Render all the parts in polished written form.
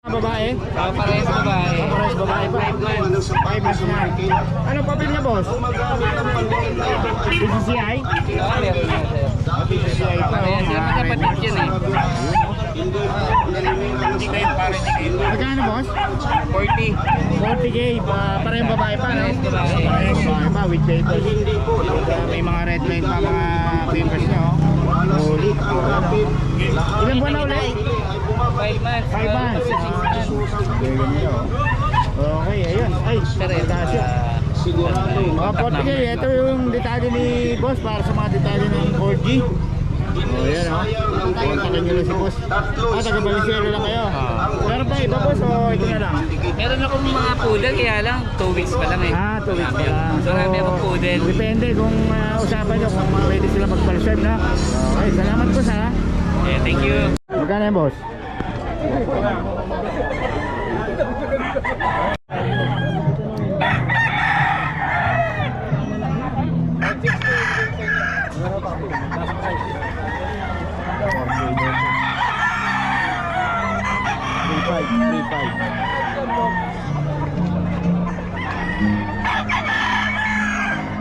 Babae? Parehas babae. Parehas babae pa. 5 months na. Ano papel niya, boss? BCCI? Meron na sir. BCCI pa. Parehas sir. Magkapatid yan eh. Magkano, boss? 40. 40K. Parehas babae pa, no? Parehas babae. Parehas babae pa with papers. May mga red line pa, mga papers niya, oh. Holy. Ilan buwan na ulit? 5 months. 5 months. Okay, ayun. Ay, kasya. Sigurado. 40K, ito yung detalye ni boss para sa mga detalye ng 4G. Ayan, o. Kontakin nyo lang si boss. Taga Valenzuela lang kayo. Meron pa iba, boss, o ito na lang? Meron akong mga poodle kaya lang 2 weeks pa lang eh. 2 weeks pa lang. So, meron poodle. Depende kung usapan nyo kung pwede sila mag-perserve, na. Okay, salamat boss, ha. Yeah, thank you. Magkano yan, boss?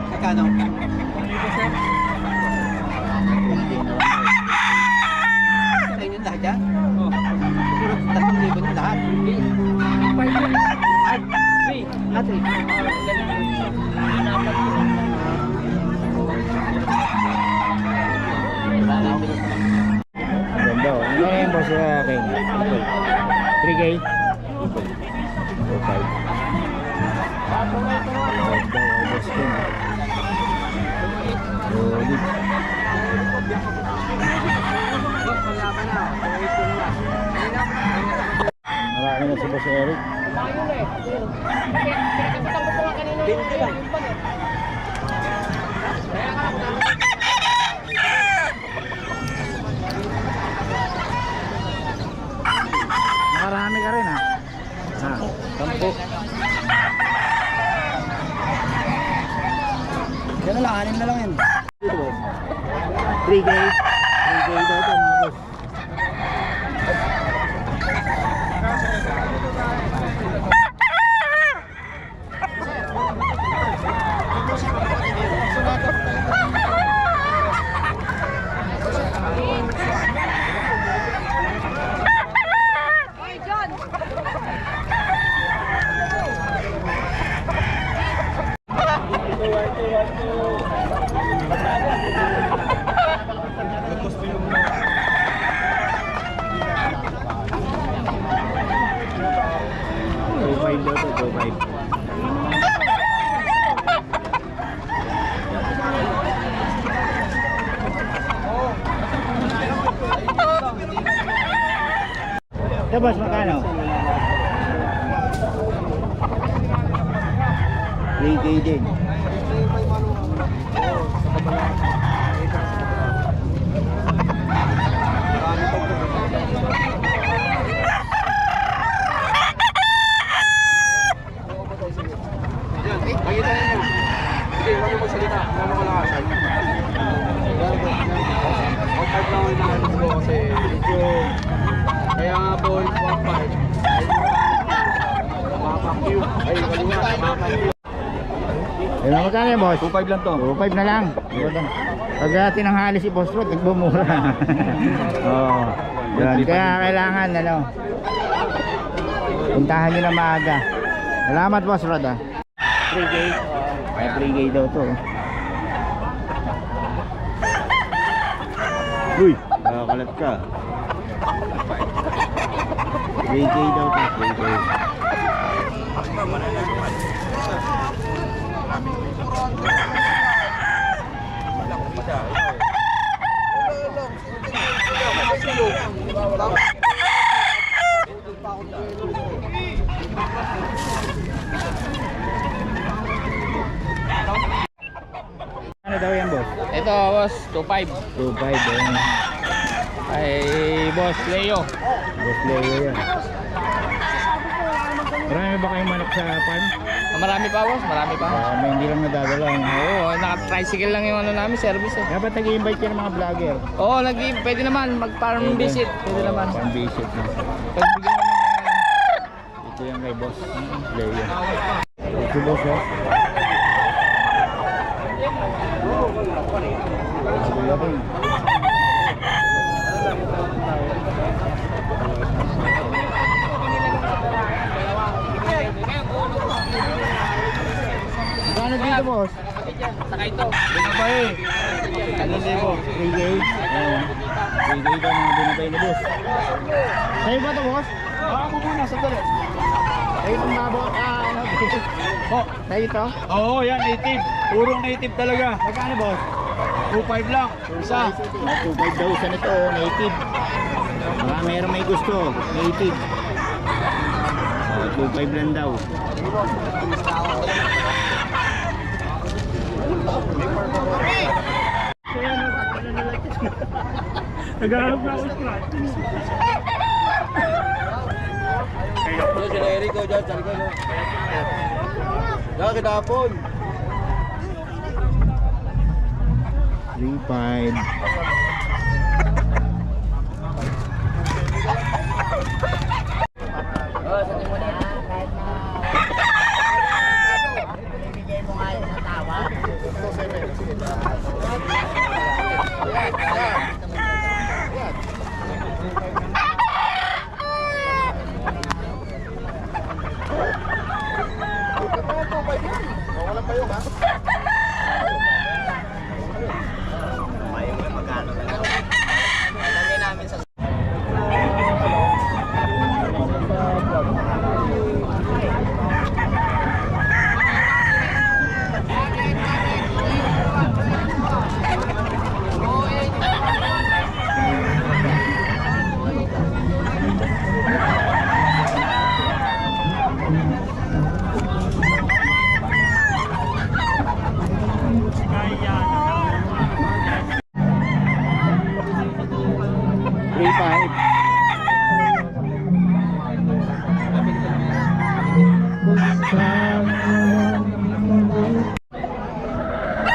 Magkano? Ayun yung lahat yan? Oo. 3,000 yung lahat? 3. Ganda, o. Ano yung boss sa akin? 3K? 2,500. Marami na si Boss Eric. Marami ka rin, ha? 10. Yan na lang, 6 na lang yan. 3K. 3K daw ito, mga boss. Ito, boss, magkano? 3K din. Kaya nga po, 1.5. Ayun, magkano yan, boss? 2.5 lang to. 2.5 na lang. Pag tinanghali si Boss Rod, nagbumura. Oo. Yan. Kaya kailangan, ano, puntahan nyo na maaga. Salamat, Boss Rod, ha. 3K. 3K daw to. Uy, nakakalat ka. 3K daw to, 3K. Ano daw yan, boss? Ito, boss, 2.5. 2.5 yan. Ay, boss Leo. Boss Leo yan. Marami ba kayong manok sa farm? Marami pa, boss, marami pa. May hindi lang nadadala. Oo, naka-tricycle lang yung ano namin, service eh. Dapat nag-i-invite ka ng mga vlogger. Oo, pwede naman, mag-farm visit. Pwede naman. Farm visit na. Pagbigyan naman boss. Leo. Ito boss oh. Magkano dito boss? Binabay. 3K. Ayan. 3K ito mga binabay ni boss. Sa'yo ba ito boss? Ako muna, sandali. Sa'yo itong mabot. Ano? Oh, Sa'yo ito? oo, yan, native. Purong native talaga. Magkano boss? 2.5 lang. Isa. 2.5 daw isa nito, native. Baka meron may gusto, native. 2.5 lang daw. Naghahanap na ako scratch. Ito si Eric ko dyan, saan ko no? Diyan, kinapon. 3.5. Oh, sa mo na yan, kahit na bibigay mo nga yung tawa.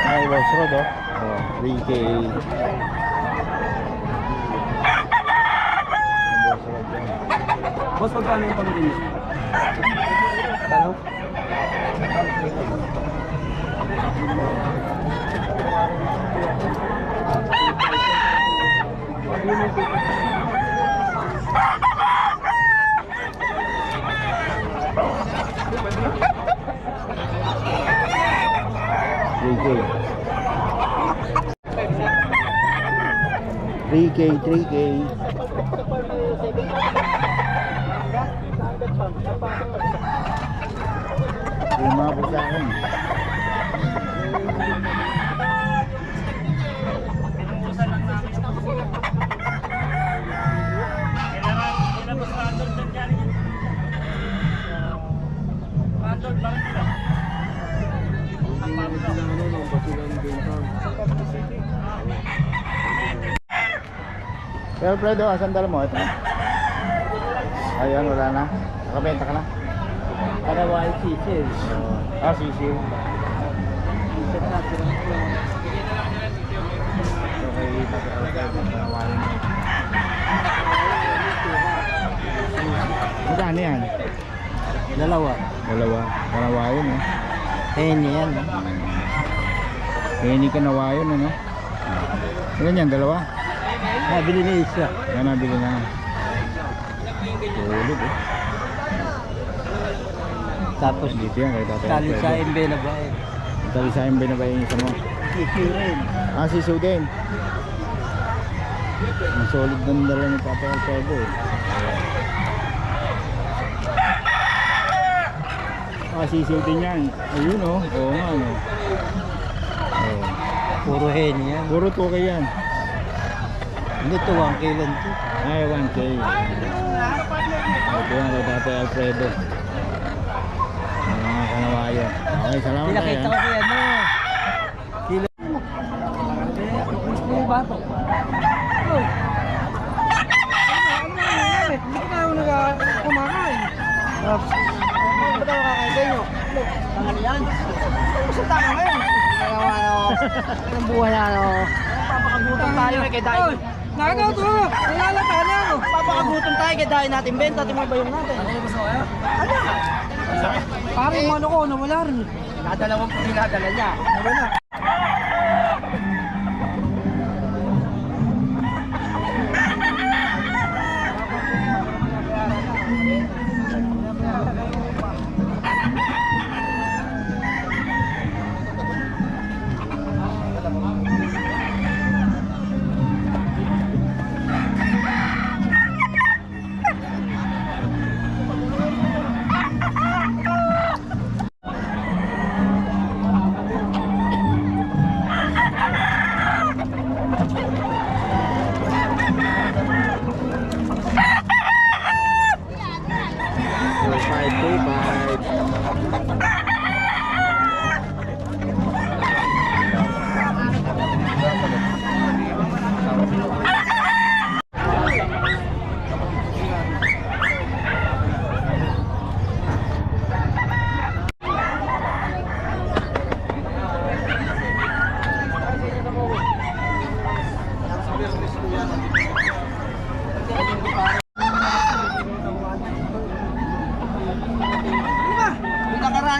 Ay, boss road oh. Oh, 3K. Boss road yan. Boss, magkano yung pamilya niyo? Kano? K. 3K. Lima po sa akin. Pero Fredo, asan dala mo? Ito na. Ayun, wala na. Nakabenta ka na. Karawa yung sisil. Ah, sisil. Okay, magkano yan? Dalawa. Dalawa. Kanawayon eh. Penny yan. Penny kanawayon ano? Ilan yan? Dalawa? Nabili na isa. Yan nabili na. Tulog eh. Tapos Dito yan kay tatay. tali sa MB na ba eh. Tali sa MB na ba yung isa mo? Sisiw rin. Ah, sisu din. Ang solid na dala ni Papa Alfredo eh. Ah, sisu din yan. Ayun oh. Oo nga ano. Oh. Puro hen yan. Puro 2K yan. Hindi to 1 kilo to. Ay, 1K. Ito yan kay Tatay Alfredo. Ang mga kanawayan. Okay, salamat tayo. Pinakita ko kay ano. Kilo. Ano ba ito? Hindi na ako nag-kumakain. Ba't ako kakain kayo? Tangal yan. Gusto tangal ngayon. Kaya ano, ang buhay na ano. Papakabutan tayo kay Dai. Nagaw to! Nalalata na! Papakagutom tayo, kaya dahil natin benta, ito mga bayong natin. Ano yung gusto kayo? Ano? Pare, yung ano ko, nawala rin. Dinadalawang po dinadala niya. Nawala.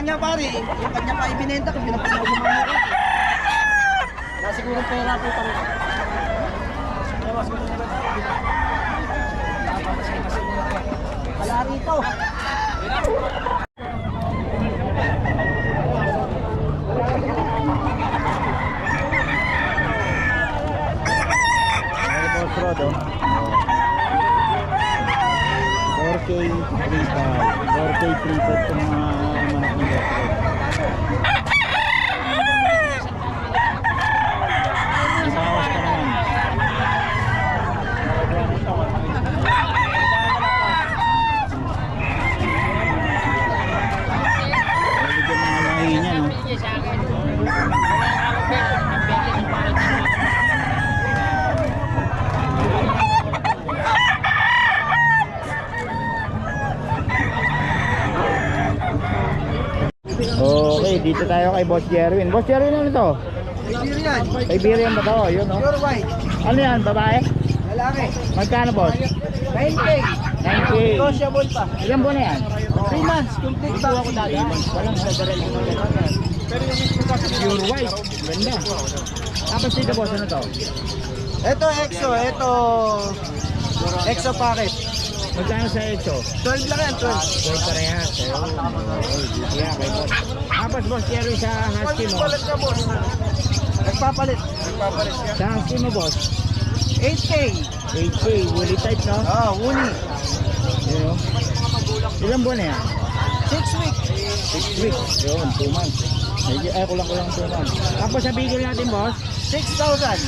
Niya pare, yung kanya pa ibinenta kasi pinapasok sa mga ko. Na siguro pera po ito. Wala rito. Boss Rod, oh. 4K 3.5 4K 3.5 itong mga manok ni Boss Rod. Ibawas pa naman. Bigyan mga lahi niya, no? Okay, dito tayo kay Boss Jerwin. Boss Jerwin, ano to? Ibirian. Iberian ba to? Yun, no? Pure white. Ano yan, babae? Lalaki. Magkano, boss? 9K. 9K. Negotiable pa. Ilan buwan na yan? 3 months. Complete vaccine. 3 months pa lang sa darel. Pure white. Ganda. Tapos dito, boss, ano to? Ito EXO. Ito EXO packet. Magkano sa EXO? 12 lang yan. 12. 12 parehas. Ayun. Okay, dito yan kay boss. Tapos, boss, Jerwin, sa husky mo. Nagpapalit ka boss. Nagpapalit. Nagpapalit siya. Sa husky mo, boss. 8K. 8K, woolly type, no? Woolly. Yun, no? Ilan buwan na yan? 6 weeks. 6 weeks. Yun, 2 months. Medyo, kulang 2 months. Tapos sa bigel natin, boss. 6,000.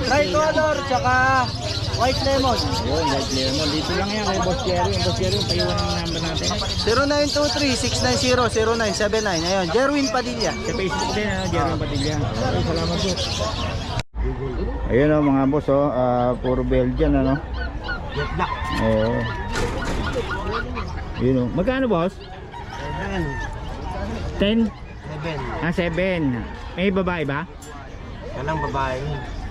Tricolor, tsaka white lemon. Yun, white lemon. Dito lang yan kay Boss Jerwin. Boss Jerwin, paiwan ang number natin. 0923-690-0979. Ayun, Jerwin Padilla. Sa Facebook din, ano, Jerwin Padilla. Okay, salamat po. Ayun o, mga boss, oh, puro Belgian, ano? Jet black. Oo. Yun o. Magkano, boss? 10? 7. May babae ba? Walang babae.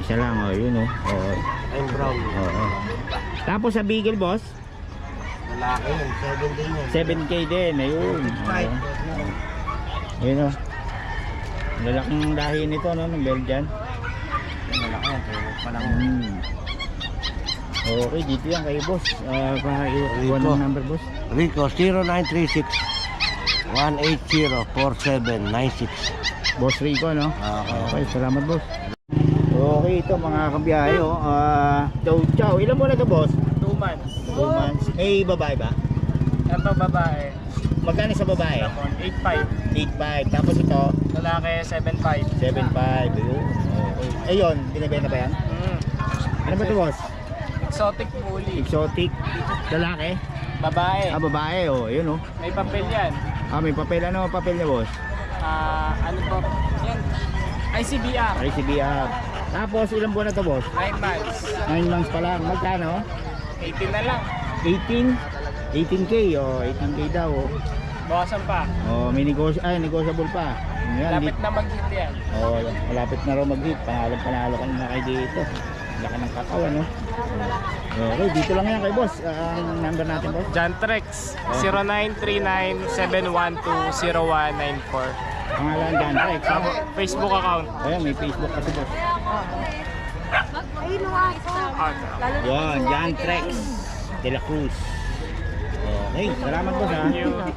Isa lang, oh, yun o. Oo. I'm brown. Oo. Tapos sa Beagle, boss? Lalaki yun. 7 din yun. 7K din, ayun. Oo. Ayun o. Lalaking lahi nito, no, ng Belgian. Malaki yan. Palang Okay, dito yan kay boss. Iwan ng number, boss. Rico 0936 1804796. Boss Rico, no? Okay. Okay, salamat, boss. Okay, ito mga kabiyahe, oh. Chow chow. Ilan mo na ito, boss? 2 months. 2 months. Eh, babae ba? Ito babae. Magkano sa babae? 8.5. 8.5. Tapos ito, Lalaki 7.5. 7.5. Ayun. Okay. Ayun, binibenta ba yan? Ano ba ito, boss? Exotic bully. Exotic. Lalaki? Babae. Babae, oh. Ayun, oh. May papel yan. May papel. Ano ang papel niya, boss? Ano to? Yan. ICBR. ICBR. Tapos, ilang buwan na ito, boss? 9 months. 9 months pa lang. Magkano? 18 na lang. 18K, oh. 18K daw, oh. Bawasan pa. Oh, may negotiable pa. Yan, Lapit na mag-hit yan. oh, malapit na raw mag-hit. Panalo ka na kayo dito. Laki ng katawan, no? Okay, dito lang yan kay boss. Ang number natin, boss. Jantrex, 0939-712-0194. Pangalan John Rex. Facebook account. Ayan, may Facebook kasi, boss. Ah, Yan, John Rex de la Cruz. Okay, salamat, boss, ha. Thank you.